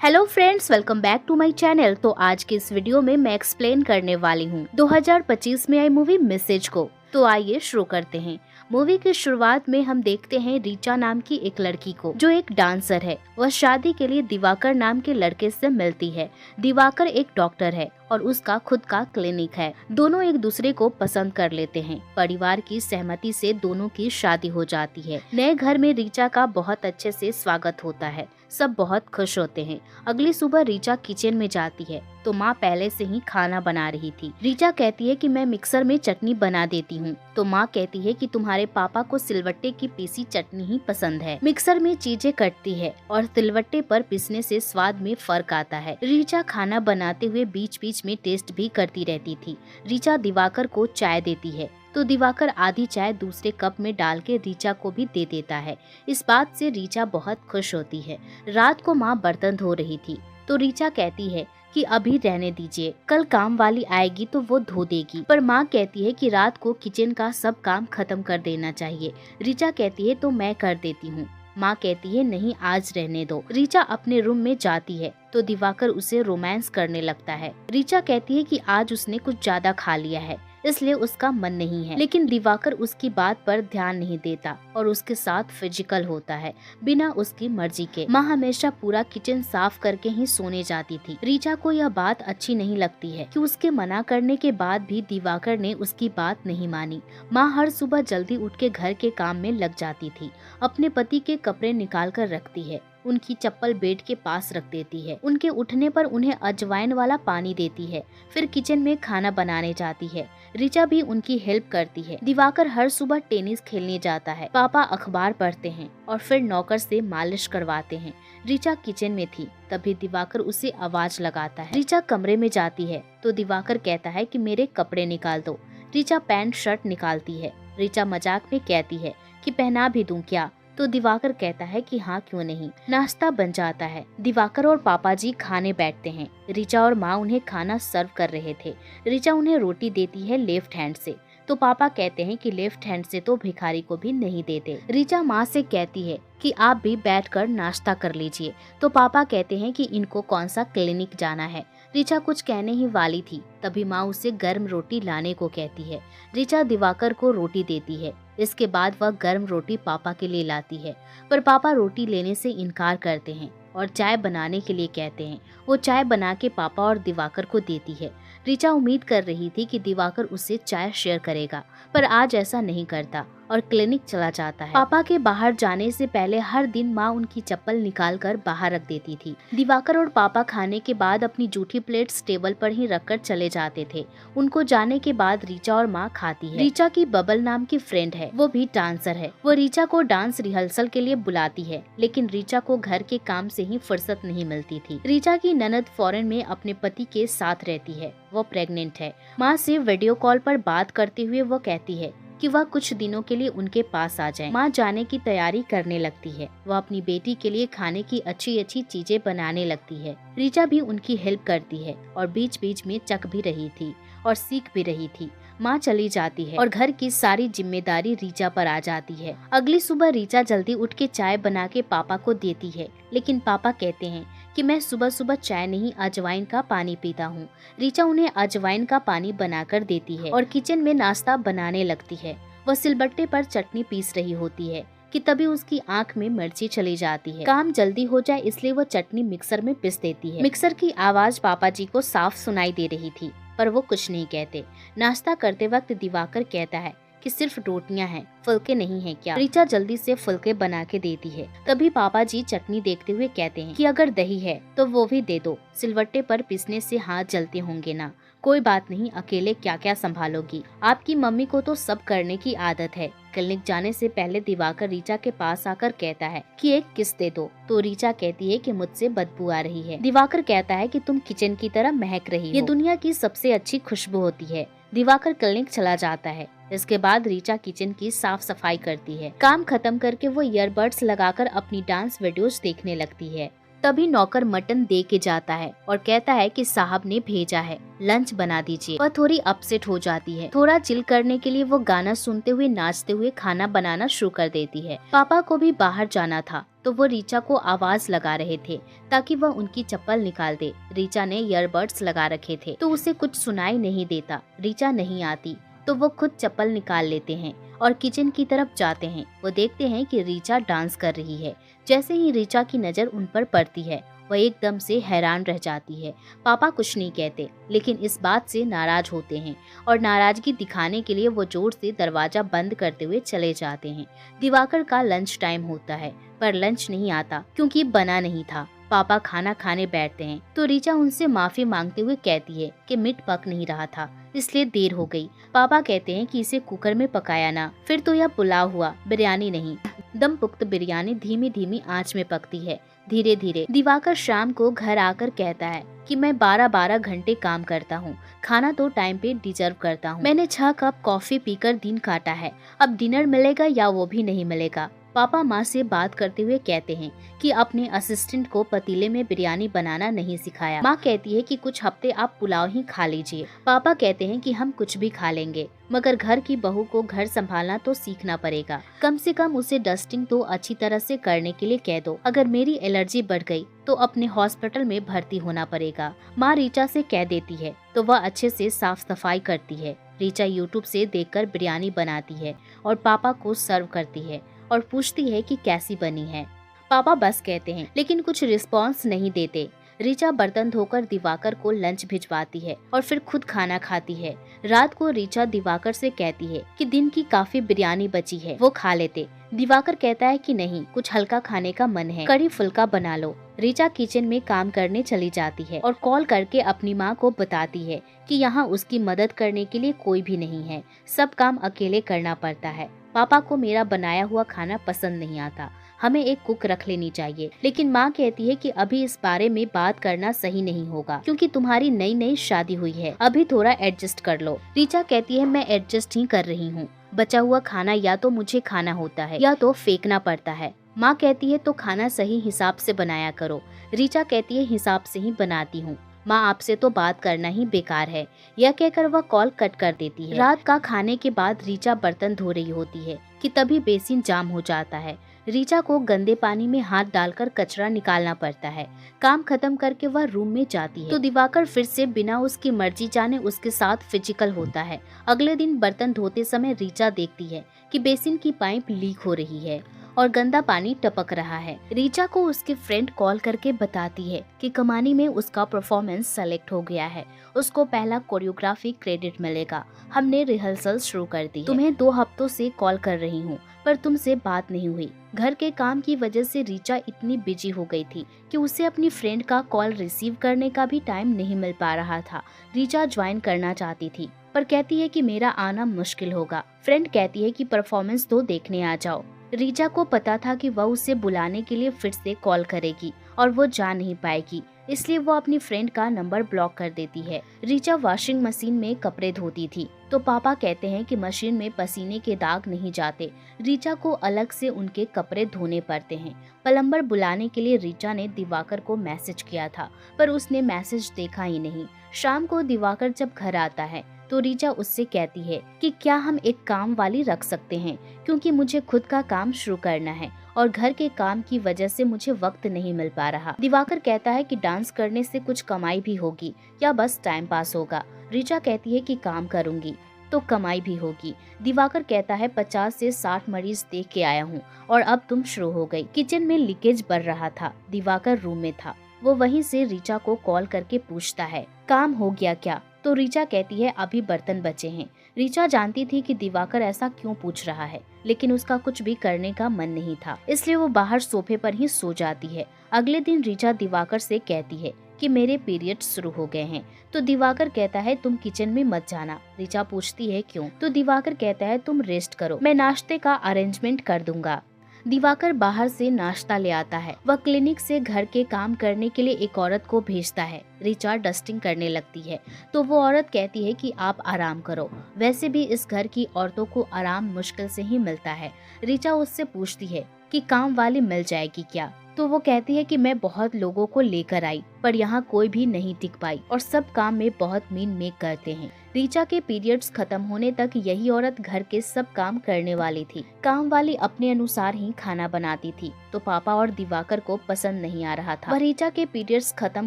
Hello friends, welcome back to my channel. तो आज के इस वीडियो में मैं एक्सप्लेन करने वाली हूँ 2025 में आई मूवी मैसेज को। तो आइए शुरू करते हैं। मूवी की शुरुआत में हम देखते हैं रीचा नाम की एक लड़की को जो एक डांसर है। वह शादी के लिए दिवाकर नाम के लड़के से मिलती है। दिवाकर एक डॉक्टर है और उसका खुद का क्लिनिक है। दोनों एक दूसरे को पसंद कर लेते हैं। परिवार की सहमति से दोनों की शादी हो जाती है। नए घर में रीचा का बहुत अच्छे से स्वागत होता है। सब बहुत खुश होते हैं। अगली सुबह रीचा किचन में जाती है तो माँ पहले से ही खाना बना रही थी। रीचा कहती है कि मैं मिक्सर में चटनी बना देती हूँ। तो माँ कहती है कि तुम्हारे पापा को सिलवट्टे की पीसी चटनी ही पसंद है। मिक्सर में चीजें कटती है और सिलवट्टे पर पीसने से स्वाद में फर्क आता है। रीचा खाना बनाते हुए बीच बीच में टेस्ट भी करती रहती थी। रीचा दिवाकर को चाय देती है तो दिवाकर आधी चाय दूसरे कप में डाल के रीचा को भी दे देता है। इस बात से रीचा बहुत खुश होती है। रात को माँ बर्तन धो रही थी तो रीचा कहती है कि अभी रहने दीजिए, कल काम वाली आएगी तो वो धो देगी। पर माँ कहती है कि रात को किचन का सब काम खत्म कर देना चाहिए। रीचा कहती है तो मैं कर देती हूँ। माँ कहती है नहीं, आज रहने दो। रीचा अपने रूम में जाती है तो दिवाकर उसे रोमांस करने लगता है। रीचा कहती है कि आज उसने कुछ ज्यादा खा लिया है इसलिए उसका मन नहीं है, लेकिन दिवाकर उसकी बात पर ध्यान नहीं देता और उसके साथ फिजिकल होता है बिना उसकी मर्जी के। माँ हमेशा पूरा किचन साफ करके ही सोने जाती थी। रीचा को यह बात अच्छी नहीं लगती है कि उसके मना करने के बाद भी दिवाकर ने उसकी बात नहीं मानी। माँ हर सुबह जल्दी उठ के घर के काम में लग जाती थी। अपने पति के कपड़े निकाल कर रखती है, उनकी चप्पल बेड के पास रख देती है। उनके उठने पर उन्हें अजवाइन वाला पानी देती है। फिर किचन में खाना बनाने जाती है। रीचा भी उनकी हेल्प करती है। दिवाकर हर सुबह टेनिस खेलने जाता है। पापा अखबार पढ़ते हैं और फिर नौकर से मालिश करवाते हैं। रीचा किचन में थी तभी दिवाकर उसे आवाज लगाता है। रीचा कमरे में जाती है तो दिवाकर कहता है कि मेरे कपड़े निकाल दो। रीचा पैंट शर्ट निकालती है। रीचा मजाक में कहती है कि पहना भी दूं क्या? तो दिवाकर कहता है कि हाँ क्यों नहीं। नाश्ता बन जाता है। दिवाकर और पापा जी खाने बैठते हैं। रीचा और माँ उन्हें खाना सर्व कर रहे थे। रीचा उन्हें रोटी देती है लेफ्ट हैंड से तो पापा कहते हैं कि लेफ्ट हैंड से तो भिखारी को भी नहीं देते। रीचा माँ से कहती है कि आप भी बैठकर नाश्ता कर लीजिए तो पापा कहते हैं कि इनको कौन सा क्लिनिक जाना है। रीचा कुछ कहने ही वाली थी तभी माँ उसे गर्म रोटी लाने को कहती है। रीचा दिवाकर को रोटी देती है। इसके बाद वह गर्म रोटी पापा के लिए लाती है पर पापा रोटी लेने से इनकार करते हैं और चाय बनाने के लिए कहते हैं। वो चाय बना के पापा और दिवाकर को देती है। रीचा उम्मीद कर रही थी कि दिवाकर उससे चाय शेयर करेगा पर आज ऐसा नहीं करता और क्लिनिक चला जाता है। पापा के बाहर जाने से पहले हर दिन माँ उनकी चप्पल निकाल कर बाहर रख देती थी। दिवाकर और पापा खाने के बाद अपनी जूठी प्लेट्स टेबल पर ही रखकर चले जाते थे। उनको जाने के बाद रीचा और माँ खाती है। रीचा की बबल नाम की फ्रेंड है, वो भी डांसर है। वो रीचा को डांस रिहर्सल के लिए बुलाती है लेकिन रीचा को घर के काम से ही फुर्सत नहीं मिलती थी। रीचा की ननद फॉरेन में अपने पति के साथ रहती है। वो प्रेग्नेंट है। माँ से वीडियो कॉल पर बात करते हुए वो कहती है कि वह कुछ दिनों के लिए उनके पास आ जाए। माँ जाने की तैयारी करने लगती है। वह अपनी बेटी के लिए खाने की अच्छी अच्छी चीजें बनाने लगती है। रीचा भी उनकी हेल्प करती है और बीच बीच में चख भी रही थी और सीख भी रही थी। माँ चली जाती है और घर की सारी जिम्मेदारी रीचा पर आ जाती है। अगली सुबह रीचा जल्दी उठ के चाय बना के पापा को देती है लेकिन पापा कहते हैं कि मैं सुबह सुबह चाय नहीं अजवाइन का पानी पीता हूँ। रीचा उन्हें अजवाइन का पानी बनाकर देती है और किचन में नाश्ता बनाने लगती है। वह सिलबट्टे पर चटनी पीस रही होती है कि तभी उसकी आंख में मिर्ची चली जाती है। काम जल्दी हो जाए इसलिए वो चटनी मिक्सर में पीस देती है। मिक्सर की आवाज पापा जी को साफ सुनाई दे रही थी पर वो कुछ नहीं कहते। नाश्ता करते वक्त दिवाकर कहता है कि सिर्फ रोटियां हैं, फुलके नहीं हैं क्या? रीचा जल्दी से फुलके बना के देती है। तभी पापा जी चटनी देखते हुए कहते हैं कि अगर दही है तो वो भी दे दो, सिलवट्टे पर पीसने से हाथ जलते होंगे ना। कोई बात नहीं, अकेले क्या क्या संभालोगी? आपकी मम्मी को तो सब करने की आदत है। क्लिनिक जाने से पहले दिवाकर रीचा के पास आकर कहता है कि एक किस दे दो तो रीचा कहती है कि मुझसे बदबू आ रही है। दिवाकर कहता है कि तुम किचन की तरह महक रही हो, ये दुनिया की सबसे अच्छी खुशबू होती है। दिवाकर क्लिनिक चला जाता है। इसके बाद रीचा किचन की साफ सफाई करती है। काम खत्म करके वो ईयरबड्स लगाकर अपनी डांस वीडियोस देखने लगती है। तभी नौकर मटन दे के जाता है और कहता है कि साहब ने भेजा है, लंच बना दीजिए। वह थोड़ी अपसेट हो जाती है। थोड़ा चिल करने के लिए वो गाना सुनते हुए नाचते हुए खाना बनाना शुरू कर देती है। पापा को भी बाहर जाना था तो वो रीचा को आवाज लगा रहे थे ताकि वह उनकी चप्पल निकाल दे। रीचा ने ईयरबड्स लगा रखे थे तो उसे कुछ सुनाई नहीं देता। रीचा नहीं आती तो वो खुद चप्पल निकाल लेते हैं और किचन की तरफ जाते हैं। वो देखते हैं कि रीचा डांस कर रही है। जैसे ही रीचा की नजर उन पर पड़ती है वह एकदम से हैरान रह जाती है। पापा कुछ नहीं कहते लेकिन इस बात से नाराज होते हैं और नाराजगी दिखाने के लिए वो जोर से दरवाजा बंद करते हुए चले जाते हैं। दिवाकर का लंच टाइम होता है पर लंच नहीं आता क्योंकि बना नहीं था। पापा खाना खाने बैठते हैं तो रीचा उनसे माफी मांगते हुए कहती है कि मीट पक नहीं रहा था इसलिए देर हो गई। पापा कहते हैं कि इसे कुकर में पकाया ना, फिर तो यह पुलाव हुआ, बिरयानी नहीं। दम पुख्त बिरयानी धीमी धीमी आंच में पकती है धीरे धीरे। दिवाकर शाम को घर आकर कहता है कि मैं 12-12 घंटे काम करता हूँ, खाना तो टाइम पे डिजर्व करता हूँ। मैंने 6 कप कॉफी पीकर दिन काटा है, अब डिनर मिलेगा या वो भी नहीं मिलेगा। पापा माँ से बात करते हुए कहते हैं कि अपने असिस्टेंट को पतीले में बिरयानी बनाना नहीं सिखाया। माँ कहती है कि कुछ हफ्ते आप पुलाव ही खा लीजिए। पापा कहते हैं कि हम कुछ भी खा लेंगे मगर घर की बहू को घर संभालना तो सीखना पड़ेगा। कम से कम उसे डस्टिंग तो अच्छी तरह से करने के लिए कह दो। अगर मेरी एलर्जी बढ़ गई तो अपने हॉस्पिटल में भर्ती होना पड़ेगा। माँ रीचा से कह देती है तो वह अच्छे से साफ सफाई करती है। रीचा यूट्यूब से देखकर बिरयानी बनाती है और पापा को सर्व करती है और पूछती है कि कैसी बनी है। पापा बस कहते हैं लेकिन कुछ रिस्पॉन्स नहीं देते। रीचा बर्तन धोकर दिवाकर को लंच भिजवाती है और फिर खुद खाना खाती है। रात को रीचा दिवाकर से कहती है कि दिन की काफी बिरयानी बची है, वो खा लेते। दिवाकर कहता है कि नहीं, कुछ हल्का खाने का मन है, कड़ी फुल्का बना लो। रीचा किचन में काम करने चली जाती है और कॉल करके अपनी माँ को बताती है कि यहाँ उसकी मदद करने के लिए कोई भी नहीं है, सब काम अकेले करना पड़ता है। पापा को मेरा बनाया हुआ खाना पसंद नहीं आता, हमें एक कुक रख लेनी चाहिए। लेकिन माँ कहती है कि अभी इस बारे में बात करना सही नहीं होगा क्योंकि तुम्हारी नई नई शादी हुई है, अभी थोड़ा एडजस्ट कर लो। रीचा कहती है मैं एडजस्ट ही कर रही हूँ, बचा हुआ खाना या तो मुझे खाना होता है या तो फेंकना पड़ता है। माँ कहती है तो खाना सही हिसाब से बनाया करो। रीचा कहती है हिसाब से ही बनाती हूँ, माँ आपसे तो बात करना ही बेकार है। यह कहकर वह कॉल कट कर देती है। रात का खाने के बाद रीचा बर्तन धो रही होती है कि तभी बेसिन जाम हो जाता है। रीचा को गंदे पानी में हाथ डालकर कचरा निकालना पड़ता है। काम खत्म करके वह रूम में जाती है तो दिवाकर फिर से बिना उसकी मर्जी जाने उसके साथ फिजिकल होता है। अगले दिन बर्तन धोते समय रीचा देखती है कि बेसिन की पाइप लीक हो रही है और गंदा पानी टपक रहा है। रीचा को उसके फ्रेंड कॉल करके बताती है कि कमानी में उसका परफॉर्मेंस सेलेक्ट हो गया है, उसको पहला कोरियोग्राफी क्रेडिट मिलेगा। हमने रिहर्सल शुरू कर दी। तुम्हें 2 हफ्तों से कॉल कर रही हूँ पर तुमसे बात नहीं हुई। घर के काम की वजह से रीचा इतनी बिजी हो गई थी कि उसे अपनी फ्रेंड का कॉल रिसीव करने का भी टाइम नहीं मिल पा रहा था। रीचा ज्वाइन करना चाहती थी पर कहती है कि मेरा आना मुश्किल होगा। फ्रेंड कहती है कि परफॉर्मेंस तो देखने आ जाओ। रीचा को पता था कि वह उसे बुलाने के लिए फिर से कॉल करेगी और वो जा नहीं पाएगी, इसलिए वो अपनी फ्रेंड का नंबर ब्लॉक कर देती है। रीचा वॉशिंग मशीन में कपड़े धोती थी तो पापा कहते हैं कि मशीन में पसीने के दाग नहीं जाते, रीचा को अलग से उनके कपड़े धोने पड़ते हैं। प्लम्बर बुलाने के लिए रीचा ने दिवाकर को मैसेज किया था पर उसने मैसेज देखा ही नहीं। शाम को दिवाकर जब घर आता है तो रीचा उससे कहती है कि क्या हम एक काम वाली रख सकते हैं क्योंकि मुझे खुद का काम शुरू करना है और घर के काम की वजह से मुझे वक्त नहीं मिल पा रहा। दिवाकर कहता है कि डांस करने से कुछ कमाई भी होगी या बस टाइम पास होगा। रीचा कहती है कि काम करूंगी तो कमाई भी होगी। दिवाकर कहता है 50 से 60 मरीज देख के आया हूँ और अब तुम शुरू हो गई। किचन में लीकेज बढ़ रहा था। दिवाकर रूम में था। वो वहीं से रीचा को कॉल करके पूछता है काम हो गया क्या, तो रीचा कहती है अभी बर्तन बचे हैं। रीचा जानती थी कि दिवाकर ऐसा क्यों पूछ रहा है लेकिन उसका कुछ भी करने का मन नहीं था, इसलिए वो बाहर सोफे पर ही सो जाती है। अगले दिन रीचा दिवाकर से कहती है कि मेरे पीरियड्स शुरू हो गए हैं, तो दिवाकर कहता है तुम किचन में मत जाना। रीचा पूछती है क्यों, तो दिवाकर कहता है तुम रेस्ट करो, मैं नाश्ते का अरेंजमेंट कर दूंगा। दिवाकर बाहर से नाश्ता ले आता है। वह क्लिनिक से घर के काम करने के लिए एक औरत को भेजता है। रीचा डस्टिंग करने लगती है तो वो औरत कहती है कि आप आराम करो, वैसे भी इस घर की औरतों को आराम मुश्किल से ही मिलता है। रीचा उससे पूछती है कि काम वाली मिल जाएगी क्या, तो वो कहती है कि मैं बहुत लोगों को लेकर आई पर यहाँ कोई भी नहीं टिक पाई और सब काम में बहुत मीन मेक करते हैं। रीचा के पीरियड्स खत्म होने तक यही औरत घर के सब काम करने वाली थी। काम वाली अपने अनुसार ही खाना बनाती थी, तो पापा और दिवाकर को पसंद नहीं आ रहा था। वह रीचा के पीरियड्स खत्म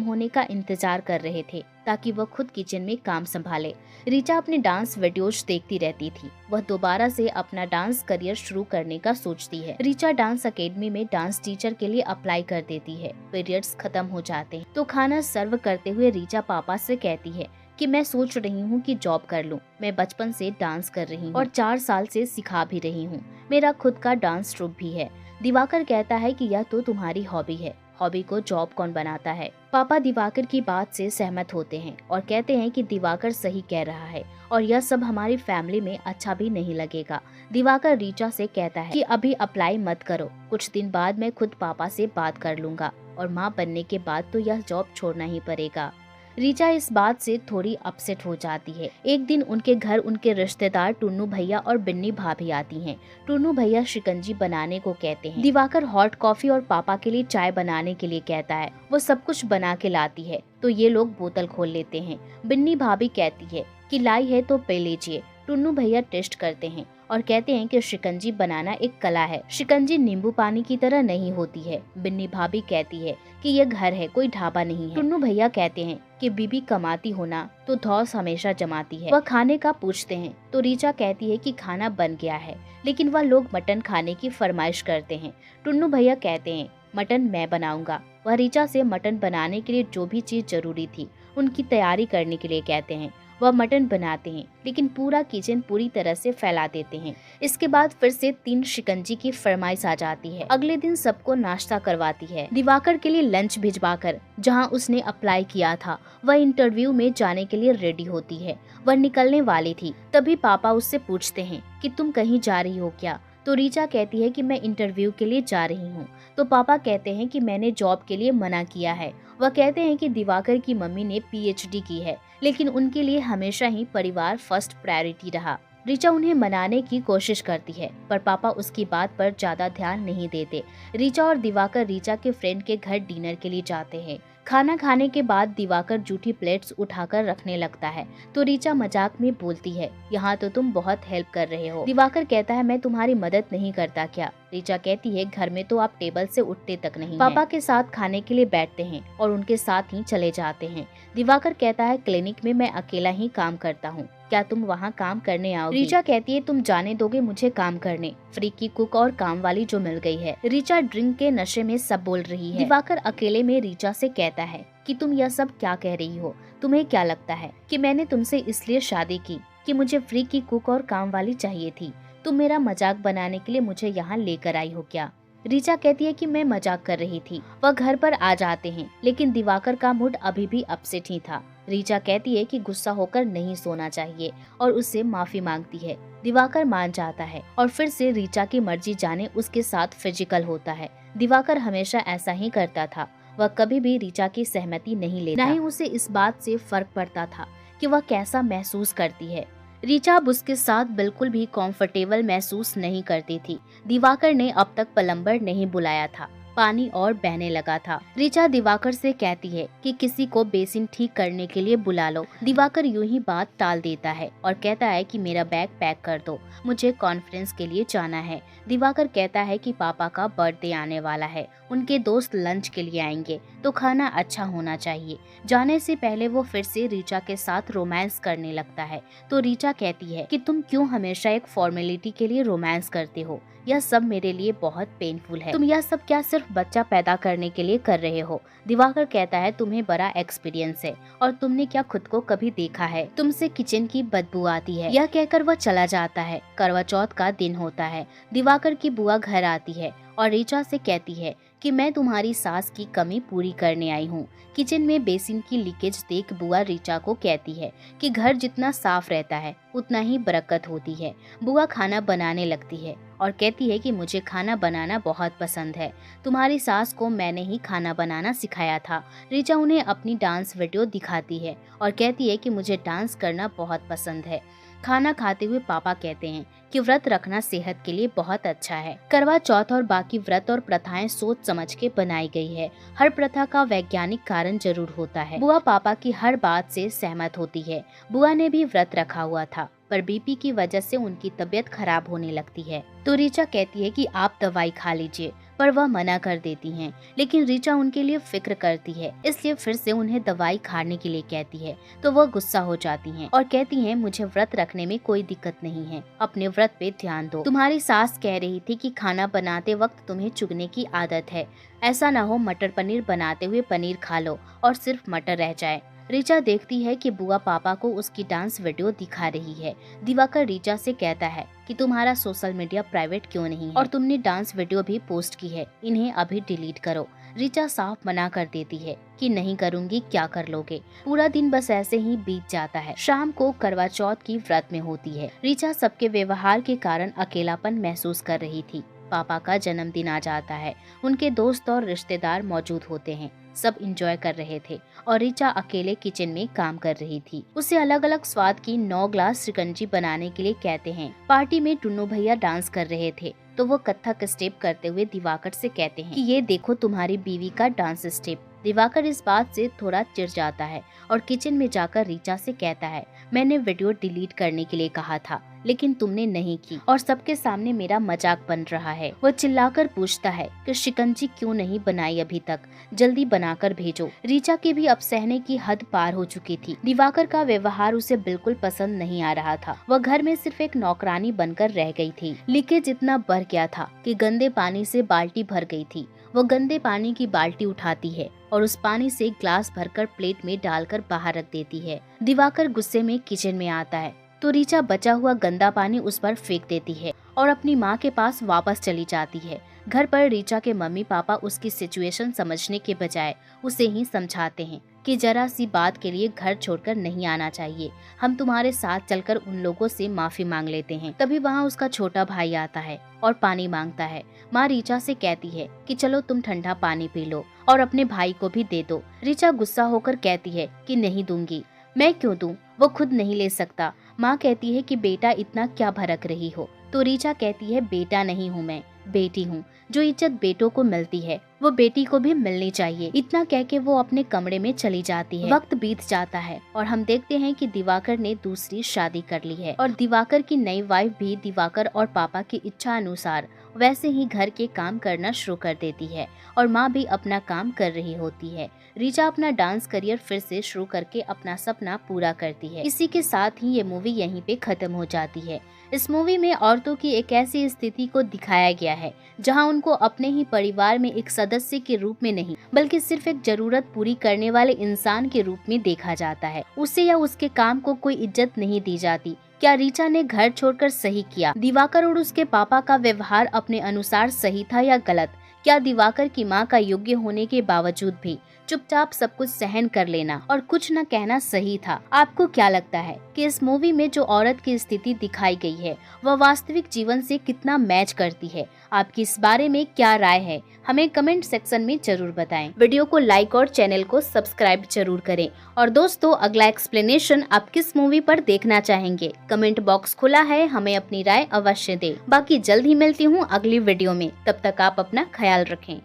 होने का इंतजार कर रहे थे ताकि वह खुद किचन में काम संभाले। रीचा अपने डांस वीडियोज देखती रहती थी। वह दोबारा से अपना डांस करियर शुरू करने का सोचती है। रीचा डांस अकेडमी में डांस टीचर के लिए अप्लाई कर देती है। पीरियड्स खत्म हो जाते हैं तो खाना सर्व करते हुए रीचा पापा से कहती है कि मैं सोच रही हूँ कि जॉब कर लूँ। मैं बचपन से डांस कर रही हूँ और 4 साल से सिखा भी रही हूँ। मेरा खुद का डांस ट्रूप भी है। दिवाकर कहता है कि यह तो तुम्हारी हॉबी है, हॉबी को जॉब कौन बनाता है। पापा दिवाकर की बात से सहमत होते हैं और कहते हैं कि दिवाकर सही कह रहा है और यह सब हमारी फैमिली में अच्छा भी नहीं लगेगा। दिवाकर रीचा से कहता है कि अभी अप्लाई मत करो, कुछ दिन बाद मैं खुद पापा से बात कर लूंगा और माँ बनने के बाद तो यह जॉब छोड़ना ही पड़ेगा। रीचा इस बात से थोड़ी अपसेट हो जाती है। एक दिन उनके घर उनके रिश्तेदार टुन्नू भैया और बिन्नी भाभी आती हैं। टुन्नू भैया शिकंजी बनाने को कहते हैं। दिवाकर हॉट कॉफी और पापा के लिए चाय बनाने के लिए कहता है। वो सब कुछ बना के लाती है तो ये लोग बोतल खोल लेते हैं। बिन्नी भाभी कहती है कि लाई है तो पी लीजिए। टुन्नू भैया टेस्ट करते हैं और कहते हैं कि शिकंजी बनाना एक कला है। शिकंजी नींबू पानी की तरह नहीं होती है। बिन्नी भाभी कहती है कि यह घर है, कोई ढाबा नहीं है। टुन्नू भैया कहते हैं कि बीबी कमाती होना तो धौस हमेशा जमाती है। वह खाने का पूछते हैं तो रीचा कहती है कि खाना बन गया है, लेकिन वह लोग मटन खाने की फरमाइश करते हैं। टुन्नू भैया कहते हैं मटन मैं बनाऊंगा। वह रीचा से मटन बनाने के लिए जो भी चीज जरूरी थी उनकी तैयारी करने के लिए कहते हैं। वह मटन बनाते हैं लेकिन पूरा किचन पूरी तरह से फैला देते हैं। इसके बाद फिर से 3 शिकंजी की फरमाइश आ जाती है। अगले दिन सबको नाश्ता करवाती है। दिवाकर के लिए लंच भिजवाकर जहां उसने अप्लाई किया था वह इंटरव्यू में जाने के लिए रेडी होती है। वह निकलने वाली थी तभी पापा उससे पूछते हैं कि तुम कहीं जा रही हो क्या। तो रीचा कहती है कि मैं इंटरव्यू के लिए जा रही हूँ। तो पापा कहते हैं कि मैंने जॉब के लिए मना किया है। वह कहते हैं कि दिवाकर की मम्मी ने PhD की है, लेकिन उनके लिए हमेशा ही परिवार फर्स्ट प्रायोरिटी रहा। रीचा उन्हें मनाने की कोशिश करती है पर पापा उसकी बात पर ज्यादा ध्यान नहीं देते। रीचा और दिवाकर रीचा के फ्रेंड के घर डिनर के लिए जाते हैं। खाना खाने के बाद दिवाकर जूठी प्लेट्स उठाकर रखने लगता है तो रीचा मजाक में बोलती है यहाँ तो तुम बहुत हेल्प कर रहे हो। दिवाकर कहता है मैं तुम्हारी मदद नहीं करता क्या। रीचा कहती है घर में तो आप टेबल से उठते तक नहीं। पापा के साथ खाने के लिए बैठते हैं और उनके साथ ही चले जाते हैं। दिवाकर कहता है क्लिनिक में मैं अकेला ही काम करता हूँ, क्या तुम वहाँ काम करने आओगी। रीचा कहती है तुम जाने दोगे मुझे काम करने, फ्री की कुक और काम वाली जो मिल गई है। रीचा ड्रिंक के नशे में सब बोल रही है। दिवाकर अकेले में रीचा से कहता है कि तुम यह सब क्या कह रही हो, तुम्हें क्या लगता है कि मैंने तुमसे इसलिए शादी की कि मुझे फ्री की कुक और काम वाली चाहिए थी। तुम मेरा मजाक बनाने के लिए मुझे यहाँ लेकर आई हो क्या। रीचा कहती है कि मैं मजाक कर रही थी। वह घर पर आ जाते हैं लेकिन दिवाकर का मूड अभी भी अपसेट ही था। रीचा कहती है कि गुस्सा होकर नहीं सोना चाहिए और उससे माफी मांगती है। दिवाकर मान जाता है और फिर से रीचा की मर्जी जाने उसके साथ फिजिकल होता है। दिवाकर हमेशा ऐसा ही करता था। वह कभी भी रीचा की सहमति नहीं लेता, न ही उसे इस बात से फर्क पड़ता था कि वह कैसा महसूस करती है। रीचा अब उसके साथ बिल्कुल भी कंफर्टेबल महसूस नहीं करती थी। दिवाकर ने अब तक प्लम्बर नहीं बुलाया था, पानी और बहने लगा था। रीचा दिवाकर से कहती है कि किसी को बेसिन ठीक करने के लिए बुला लो। दिवाकर यूं ही बात टाल देता है और कहता है कि मेरा बैग पैक कर दो, मुझे कॉन्फ्रेंस के लिए जाना है। दिवाकर कहता है कि पापा का बर्थडे आने वाला है, उनके दोस्त लंच के लिए आएंगे तो खाना अच्छा होना चाहिए। जाने से पहले वो फिर से रीचा के साथ रोमांस करने लगता है तो रीचा कहती है कि तुम क्यों हमेशा एक फॉर्मेलिटी के लिए रोमांस करते हो, यह सब मेरे लिए बहुत पेनफुल है। तुम यह सब क्या सिर्फ बच्चा पैदा करने के लिए कर रहे हो। दिवाकर कहता है तुम्हें बड़ा एक्सपीरियंस है और तुमने क्या खुद को कभी देखा है, तुमसे किचन की बदबू आती है। यह कहकर वह चला जाता है। करवा चौथ का दिन होता है। दिवाकर की बुआ घर आती है और रीचा से कहती है कि मैं तुम्हारी सास की कमी पूरी करने आई हूँ। किचन में बेसिन की लीकेज देख बुआ रीचा को कहती है कि घर जितना साफ रहता है उतना ही बरकत होती है। बुआ खाना बनाने लगती है और कहती है कि मुझे खाना बनाना बहुत पसंद है, तुम्हारी सास को मैंने ही खाना बनाना सिखाया था। रीचा उन्हें अपनी डांस वीडियो दिखाती है और कहती है कि मुझे डांस करना बहुत पसंद है। खाना खाते हुए पापा कहते हैं कि व्रत रखना सेहत के लिए बहुत अच्छा है। करवा चौथ और बाकी व्रत और प्रथाएं सोच समझ के बनाई गई है। हर प्रथा का वैज्ञानिक कारण जरूर होता है। बुआ पापा की हर बात से सहमत होती है। बुआ ने भी व्रत रखा हुआ था, पर बीपी की वजह से उनकी तबीयत खराब होने लगती है, तो ऋचा कहती है कि आप दवाई खा लीजिए, पर वह मना कर देती हैं। लेकिन ऋचा उनके लिए फिक्र करती है, इसलिए फिर से उन्हें दवाई खाने के लिए कहती है, तो वह गुस्सा हो जाती हैं और कहती हैं मुझे व्रत रखने में कोई दिक्कत नहीं है, अपने व्रत पे ध्यान दो। तुम्हारी सास कह रही थी कि खाना बनाते वक्त तुम्हें चुगने की आदत है, ऐसा न हो मटर पनीर बनाते हुए पनीर खा लो और सिर्फ मटर रह जाए। ऋचा देखती है कि बुआ पापा को उसकी डांस वीडियो दिखा रही है। दिवाकर ऋचा से कहता है कि तुम्हारा सोशल मीडिया प्राइवेट क्यों नहीं है और तुमने डांस वीडियो भी पोस्ट की है, इन्हें अभी डिलीट करो। ऋचा साफ मना कर देती है कि नहीं करूंगी, क्या कर लोगे। पूरा दिन बस ऐसे ही बीत जाता है। शाम को करवा चौथ की व्रत में होती है। ऋचा सबके व्यवहार के कारण अकेलापन महसूस कर रही थी। पापा का जन्मदिन आ जाता है। उनके दोस्त और रिश्तेदार मौजूद होते हैं। सब एंजॉय कर रहे थे और ऋचा अकेले किचन में काम कर रही थी। उसे अलग अलग स्वाद की 9 ग्लास शिकंजी बनाने के लिए कहते हैं। पार्टी में टुन्नू भैया डांस कर रहे थे, तो वो कथक स्टेप करते हुए दिवाकर से कहते हैं कि ये देखो तुम्हारी बीवी का डांस स्टेप। दिवाकर इस बात से थोड़ा चिढ़ जाता है और किचन में जाकर ऋचा से कहता है मैंने वीडियो डिलीट करने के लिए कहा था, लेकिन तुमने नहीं की और सबके सामने मेरा मजाक बन रहा है। वो चिल्लाकर पूछता है कि शिकंजी क्यों नहीं बनाई अभी तक, जल्दी बनाकर भेजो। ऋचा की भी अब सहने की हद पार हो चुकी थी। दिवाकर का व्यवहार उसे बिल्कुल पसंद नहीं आ रहा था। वह घर में सिर्फ एक नौकरानी बनकर रह गई थी। लीकेज इतना बढ़ गया था कि गंदे पानी से बाल्टी भर गई थी। वो गंदे पानी की बाल्टी उठाती है और उस पानी से ग्लास भरकर प्लेट में डालकर बाहर रख देती है। दिवाकर गुस्से में किचन में आता है तो ऋचा बचा हुआ गंदा पानी उस पर फेंक देती है और अपनी माँ के पास वापस चली जाती है। घर पर ऋचा के मम्मी पापा उसकी सिचुएशन समझने के बजाय उसे ही समझाते हैं कि जरा सी बात के लिए घर छोड़कर नहीं आना चाहिए, हम तुम्हारे साथ चलकर उन लोगों से माफी मांग लेते हैं। तभी वहाँ उसका छोटा भाई आता है और पानी मांगता है। माँ ऋचा से कहती है कि चलो तुम ठंडा पानी पी लो और अपने भाई को भी दे दो। ऋचा गुस्सा होकर कहती है कि नहीं दूंगी। मैं क्यों दूं? वो खुद नहीं ले सकता। माँ कहती है कि बेटा इतना क्या भड़क रही हो, तो ऋचा कहती है बेटा नहीं हूँ मैं, बेटी हूँ। जो इज्जत बेटों को मिलती है वो बेटी को भी मिलनी चाहिए। इतना कह के वो अपने कमरे में चली जाती है। वक्त बीत जाता है और हम देखते हैं कि दिवाकर ने दूसरी शादी कर ली है और दिवाकर की नई वाइफ भी दिवाकर और पापा की इच्छा अनुसार वैसे ही घर के काम करना शुरू कर देती है और माँ भी अपना काम कर रही होती है। ऋचा अपना डांस करियर फिर से शुरू करके अपना सपना पूरा करती है। इसी के साथ ही ये मूवी यहीं पे खत्म हो जाती है। इस मूवी में औरतों की एक ऐसी स्थिति को दिखाया गया है जहां उनको अपने ही परिवार में एक सदस्य के रूप में नहीं बल्कि सिर्फ एक जरूरत पूरी करने वाले इंसान के रूप में देखा जाता है। उसे या उसके काम को कोई इज्जत नहीं दी जाती। क्या ऋचा ने घर छोड़कर सही किया? दिवाकर और उसके पापा का व्यवहार अपने अनुसार सही था या गलत? क्या दिवाकर की मां का योग्य होने के बावजूद भी चुपचाप सब कुछ सहन कर लेना और कुछ न कहना सही था? आपको क्या लगता है कि इस मूवी में जो औरत की स्थिति दिखाई गई है वह वास्तविक जीवन से कितना मैच करती है? आपकी इस बारे में क्या राय है? हमें कमेंट सेक्शन में जरूर बताएं। वीडियो को लाइक और चैनल को सब्सक्राइब जरूर करें। और दोस्तों, अगला एक्सप्लेनेशन आप किस मूवी पर देखना चाहेंगे? कमेंट बॉक्स खुला है, हमें अपनी राय अवश्य दें। बाकी जल्द ही मिलती हूँ अगली वीडियो में। तब तक आप अपना ख्याल रखें।